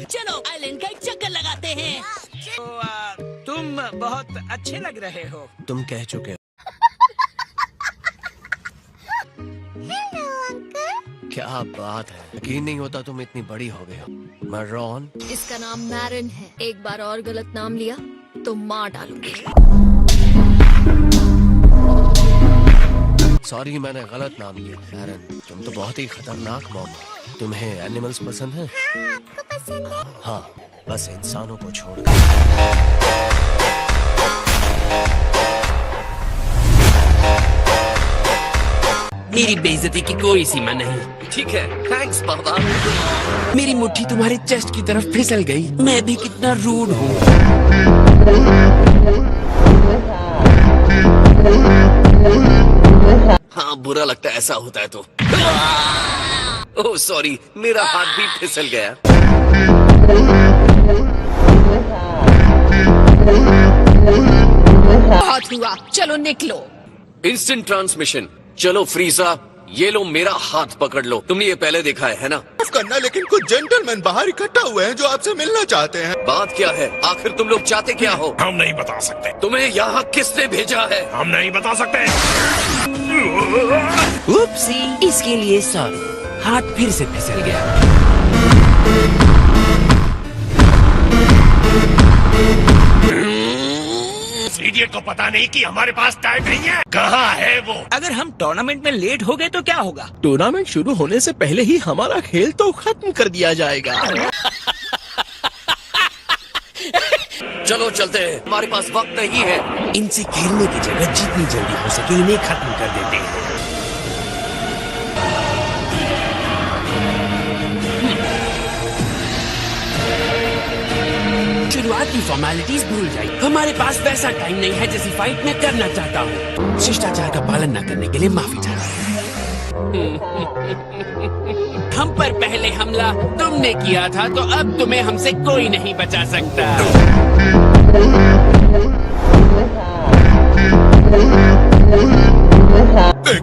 चलो आइलैंड का एक चक्कर लगाते हैं। तो, तुम बहुत अच्छे लग रहे हो। तुम कह चुके हो। क्या बात है, यकीन नहीं होता तुम इतनी बड़ी हो गई हो। मैं रॉन। इसका नाम मैरन है। एक बार और गलत नाम लिया तो मार डालूंगी। सॉरी, मैंने गलत नाम लिया। मैरन, तुम तो बहुत ही खतरनाक मॉम हो। तुम्हें एनिमल्स पसंद है? हाँ, आपको पसंद है? हाँ, बस इंसानों को छोड़। मेरी बेइज्जती की कोई सीमा नहीं। ठीक है, थैंक्स बाबा। मेरी मुट्ठी तुम्हारे चेस्ट की तरफ फिसल गई। मैं भी कितना रूड हूँ। हाँ, बुरा लगता है ऐसा होता है तो। ओह सॉरी, मेरा हाथ भी फिसल गया। बहुत हुआ, चलो निकलो। Instant transmission. चलो फ्रीजा, ये लो मेरा हाथ पकड़ लो। तुमने ये पहले देखा है ना? माफ करना, लेकिन कुछ जेंटलमैन बाहर इकट्ठा हुए हैं जो आपसे मिलना चाहते हैं। बात क्या है? आखिर तुम लोग चाहते क्या हो? हम नहीं बता सकते। तुम्हें यहाँ किसने भेजा है? हम नहीं बता सकते। उपसी, इसके लिए सॉरी। हाथ फिर से फिसल गया। इडियट को पता नहीं कि हमारे पास टाइम नहीं है। कहाँ है वो? अगर हम टूर्नामेंट में लेट हो गए तो क्या होगा? टूर्नामेंट शुरू होने से पहले ही हमारा खेल तो खत्म कर दिया जाएगा। चलो चलते हैं, हमारे पास वक्त नहीं है। इनसे खेलने की जगह जितनी जल्दी हो सके इन्हें खत्म कर देते हैं। शुरुआती फॉर्मेलिटीज भूल जाइए। हमारे पास वैसा टाइम नहीं है जैसी फाइट मैं करना चाहता हूँ। शिष्टाचार का पालन न करने के लिए माफी चाहता हूँ। हम पर पहले हमला तुमने किया था, तो अब तुम्हें हमसे कोई नहीं बचा सकता।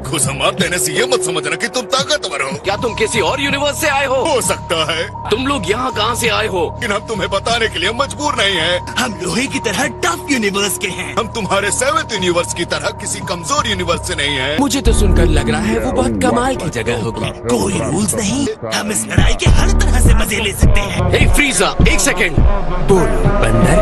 घुसमार देने से ये मत समझना कि तुम ताकतवर हो। क्या तुम किसी और यूनिवर्स से आए हो सकता है। तुम लोग यहाँ कहाँ से आए हो? लेकिन हम तुम्हें बताने के लिए मजबूर नहीं है। हम लोहे की तरह टफ यूनिवर्स के हैं। हम तुम्हारे 7th यूनिवर्स की तरह किसी कमजोर यूनिवर्स से नहीं है। मुझे तो सुनकर लग रहा है वो बहुत कमाल की जगह होगी। कोई रूल्स नहीं, हम इस लड़ाई के हर तरह से मजे ले सकते हैं। हे फ्रीजा, एक सेकेंड। बोलो बंदर।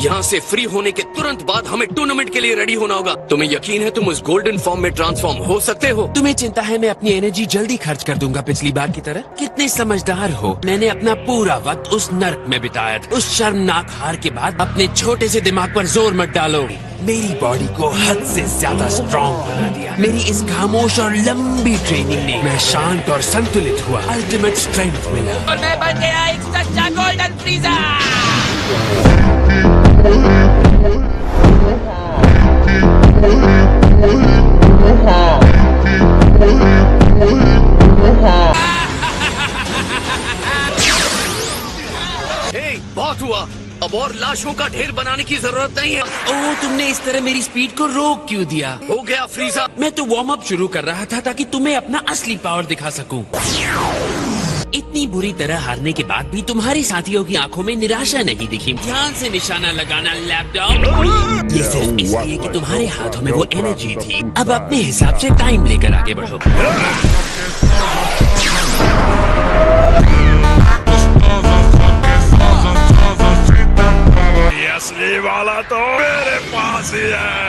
यहाँ से फ्री होने के तुरंत बाद हमें टूर्नामेंट के लिए रेडी होना होगा। तुम्हें यकीन है तुम उस गोल्डन फॉर्म में ट्रांसफॉर्म हो सकते हो? तुम्हें चिंता है मैं अपनी एनर्जी जल्दी खर्च कर दूंगा पिछली बार की तरह? कितने समझदार हो। मैंने अपना पूरा वक्त उस नर्क में बिताया था। उस शर्मनाक हार के बाद अपने छोटे से दिमाग पर जोर मत डालो। मेरी बॉडी को हद से ज्यादा स्ट्रॉन्ग बना दिया। मेरी इस खामोश और लंबी ट्रेनिंग ने मैं शांत और संतुलित हुआ। अल्टीमेट स्ट्रेंथ मिला और मैं बन गया एक सच्चा गोल्डन फ्रीजा। बहुत हुआ, अब और लाशों का ढेर बनाने की जरूरत नहीं है। ओह, तुमने इस तरह मेरी स्पीड को रोक क्यों दिया? हो गया फ्रीजा। मैं तो वार्म अप शुरू कर रहा था ताकि तुम्हें अपना असली पावर दिखा सकूं। इतनी बुरी तरह हारने के बाद भी तुम्हारी साथियों की आंखों में निराशा नहीं दिखी। ध्यान से निशाना लगाना लैपटॉप। ये सिर्फ इसलिए कि तुम्हारे हाथों में वो एनर्जी थी। अब अपने हिसाब से टाइम लेकर आगे बढ़ो। ये असली वाला तो मेरे पास ही है।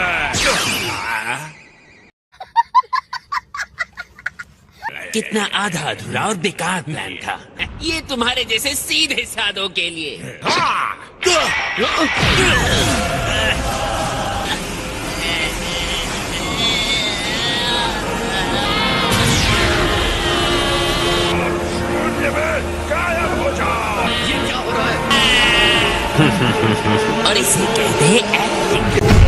कितना आधा अधूरा और बेकार प्लान था। ये तुम्हारे जैसे सीधे साधों के लिए। गायब हो जाओ। ये क्या हो रहा है? और इसे कहते हैं एक्टिंग।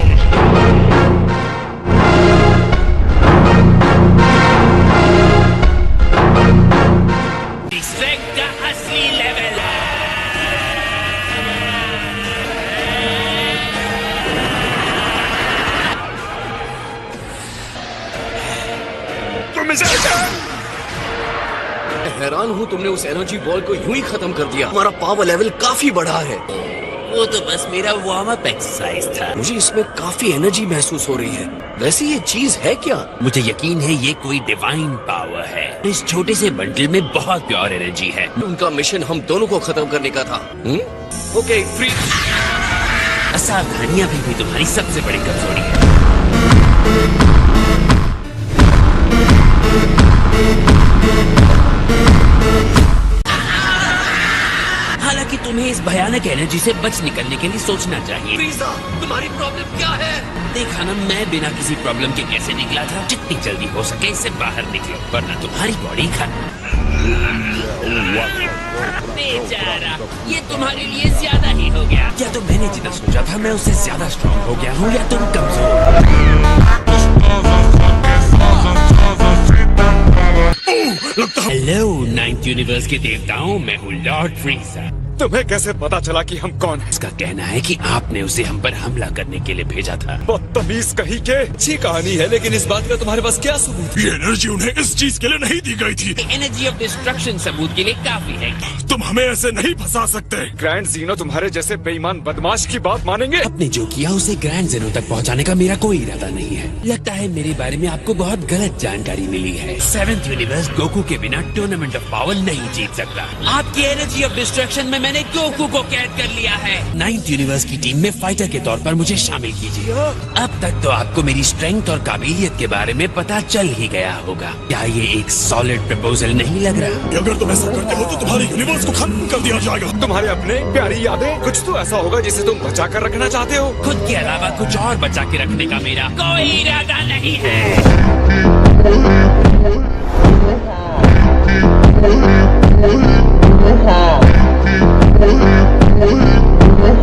हैरान हूँ तुमने उस एनर्जी बॉल को यूं ही खत्म कर दिया। हमारा पावर लेवल काफी बढ़ा है। वो तो बस मेरा वार्म अप एक्सरसाइज था। मुझे इसमें काफी एनर्जी महसूस हो रही है। वैसे ये चीज है क्या? मुझे यकीन है ये कोई डिवाइन पावर है। इस छोटे से बंडल में बहुत प्योर एनर्जी है। उनका मिशन हम दोनों को खत्म करने का था। Okay, free. असावधानियां भी तुम्हारी सबसे बड़ी कमजोरी है। हालांकि तुम्हें इस भयानक एनर्जी से बच निकलने के लिए सोचना चाहिए। फ्रीजा, तुम्हारी प्रॉब्लम क्या है? देखा ना, मैं बिना किसी प्रॉब्लम के कैसे निकला था। जितनी जल्दी हो सके इससे बाहर निकलो, वरना तुम्हारी बॉडी खत्म। बेचारा, ये तुम्हारे लिए ज्यादा ही हो गया। या तो मैंने जितना सोचा था मैं उससे ज्यादा स्ट्रॉन्ग हो गया हूँ, या तुम कमजोर। हेलो नाइन्थ यूनिवर्स के देवताओं, मैं हूँ लॉर्ड फ्रीजा। तुम्हें कैसे पता चला कि हम कौन हैं? उसका कहना है कि आपने उसे हम पर हमला करने के लिए भेजा था। बदतमीज कहीं के। अच्छी कहानी है, लेकिन इस बात का तुम्हारे पास क्या सबूत? ये एनर्जी उन्हें इस चीज के लिए नहीं दी गई थी। एनर्जी ऑफ डिस्ट्रक्शन सबूत के लिए काफी है। तुम हमें ऐसे नहीं फंसा सकते। ग्रैंड जीनो तुम्हारे जैसे बेईमान बदमाश की बात मानेंगे? आपने जो किया उसे ग्रैंड जेनो तक पहुंचाने का मेरा कोई इरादा नहीं है। लगता है मेरे बारे में आपको बहुत गलत जानकारी मिली है। 7th यूनिवर्स गोकू के बिना टूर्नामेंट ऑफ पावर नहीं जीत सकता। आपकी एनर्जी ऑफ डिस्ट्रक्शन में मैंने गोकू को कैद कर लिया है। 9th यूनिवर्स की टीम में फाइटर के तौर पर मुझे शामिल कीजिए। अब तक तो आपको मेरी स्ट्रेंथ और काबिलियत के बारे में पता चल ही गया होगा। क्या ये एक सॉलिड प्रपोजल नहीं लग रहा? अगर तुम ऐसा करते हो तो तुम्हारे यूनिवर्स को खत्म कर दिया जाएगा। तुम्हारे अपने प्यारी यादें, कुछ तो ऐसा होगा जिसे तुम बचा कर रखना चाहते हो। खुद के अलावा कुछ और बचा के रखने का मेरा कोई इरादा नहीं है।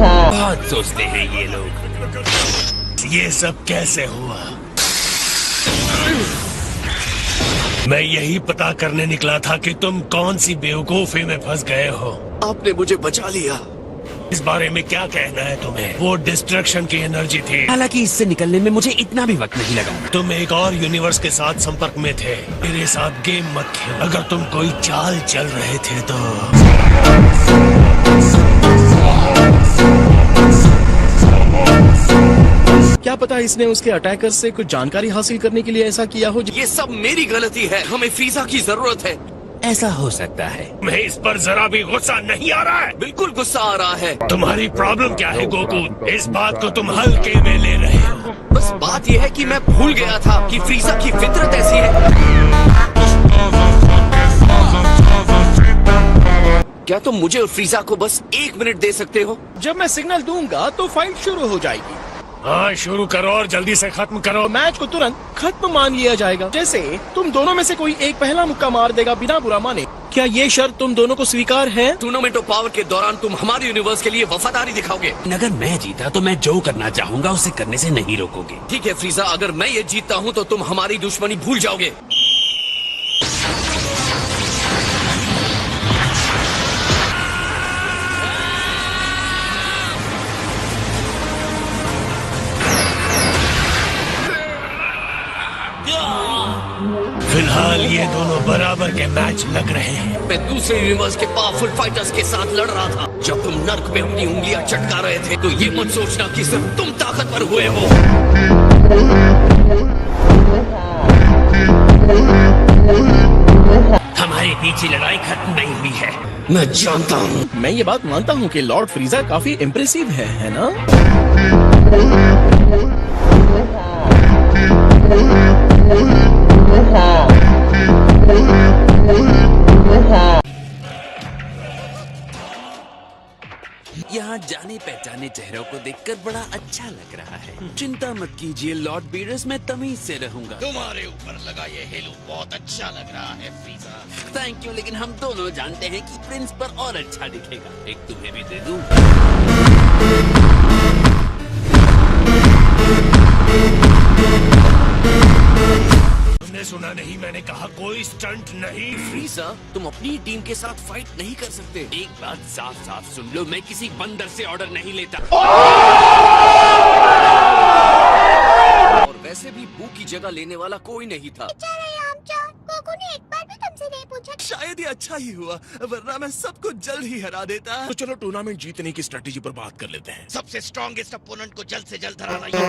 बहुत सोचते हैं ये लोग। ये सब कैसे हुआ? मैं यही पता करने निकला था कि तुम कौन सी बेवकूफी में फंस गए हो। आपने मुझे बचा लिया। इस बारे में क्या कहना है तुम्हें? वो डिस्ट्रक्शन की एनर्जी थी। हालांकि इससे निकलने में मुझे इतना भी वक्त नहीं लगा। तुम एक और यूनिवर्स के साथ संपर्क में थे। मेरे साथ गेम मत खेलो। अगर तुम कोई चाल चल रहे थे तो क्या पता इसने उसके अटैकर से कुछ जानकारी हासिल करने के लिए ऐसा किया हो। ये सब मेरी गलती है। हमें फ्रीजा की जरूरत है। ऐसा हो सकता है। तुम्हें इस पर जरा भी गुस्सा नहीं आ रहा है? बिल्कुल गुस्सा आ रहा है। तुम्हारी प्रॉब्लम क्या है गोकू? इस बात को तुम हल्के में ले रहे हो। बस बात यह है कि मैं भूल गया था कि फ्रीजा की फितरत ऐसी है। क्या तुम मुझे और फ्रीजा को बस 1 मिनट दे सकते हो? जब मैं सिग्नल दूंगा तो फाइट शुरू हो जाएगी। हाँ, शुरू करो और जल्दी से खत्म करो। मैच को तुरंत खत्म मान लिया जाएगा। जैसे तुम दोनों में से कोई एक पहला मुक्का मार देगा बिना बुरा माने। क्या ये शर्त तुम दोनों को स्वीकार है? टूर्नामेंट ऑफ पावर के दौरान तुम हमारे यूनिवर्स के लिए वफादारी दिखाओगे। अगर मैं जीता तो मैं जो करना चाहूंगा उसे करने से नहीं रोकोगे। ठीक है फ्रीजा, अगर मैं ये जीतता हूँ तो तुम हमारी दुश्मनी भूल जाओगे। फिलहाल ये दोनों बराबर के मैच लग रहे हैं। मैं दूसरे यूनिवर्स के पावरफुल फाइटर्स के साथ लड़ रहा था। जब तुम नर्क में अपनी उंगलियां चटका रहे थे तो ये मत सोचना कि सिर्फ तुम ताकतवर हुए हो। हमारे बीच लड़ाई खत्म नहीं हुई है। मैं जानता हूँ। मैं ये बात मानता हूँ कि लॉर्ड फ्रीजा काफी इम्प्रेसिव है ना? यहाँ जाने पहचाने चेहरों को देखकर बड़ा अच्छा लग रहा है। चिंता मत कीजिए लॉर्ड बीडर्स, मैं तमीज से रहूंगा। तुम्हारे ऊपर लगा ये हेलो बहुत अच्छा लग रहा है फ्रीजा। थैंक यू, लेकिन हम दोनों जानते हैं कि प्रिंस पर और अच्छा दिखेगा। एक तुम्हें भी दे दूं। तुमने सुना नहीं? मैंने कहा कोई स्टंट नहीं। फ्रीजा, तुम अपनी टीम के साथ फाइट नहीं कर सकते। एक बात साफ साफ सुन लो, मैं किसी बंदर से ऑर्डर नहीं लेता। और वैसे भी बू की जगह लेने वाला कोई नहीं था। गोकू ने एक बार भी तुमसे नहीं पूछा। शायद शायद ये अच्छा ही हुआ, वरना मैं सबको जल्द ही हरा देता। तो चलो टूर्नामेंट जीतने की स्ट्रेटेजी पर बात कर लेते हैं। सबसे स्ट्रॉन्गेस्ट अपोनेंट को जल्द से जल्द हराना ये